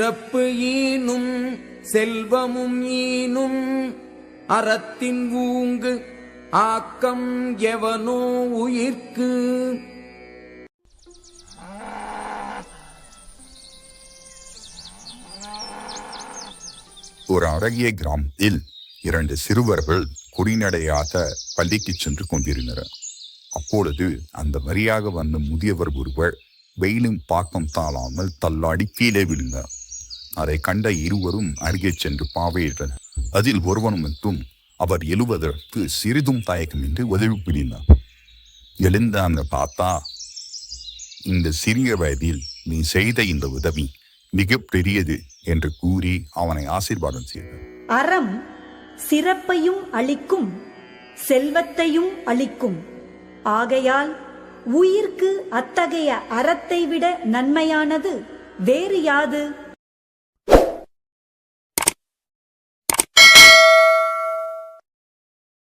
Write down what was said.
சிறப்பு ஈனும் செல்வமும் ஈனும் அறத்தின் ஊங்கு ஆக்கம் எவனோ உயிர்க்கு. ஒரு அழகிய கிராமத்தில் 2 சிறுவர்கள் குறிநடையாக பள்ளிக்கு சென்று கொண்டிருந்தனர். அப்பொழுது அந்த வழியாக வந்த முதியவர் ஒருவர் வெயிலும் பாக்கம் தாழாமல் தள்ளாடி கீழே விழுந்தார். அதை கண்ட இருவரும் அருகே சென்று பார்வையிட்டனர். அதில் ஒருவன் மட்டும் அவர் எழுவதற்கு சிறிதும் தயக்கமின்றி உதவி புரிந்தார். எழுந்த அந்த தாத்தா, இந்த சிறிய வயதில் நீ செய்த இந்த உதவி மிக பெரியது என்று கூறி அவனை ஆசீர்வாதம் செய்தார். அறம் சிறப்பையும் அளிக்கும், செல்வத்தையும் அளிக்கும். ஆகையால் உயிர்க்கு அத்தகைய அறத்தை விட நன்மையானது வேறு யாது?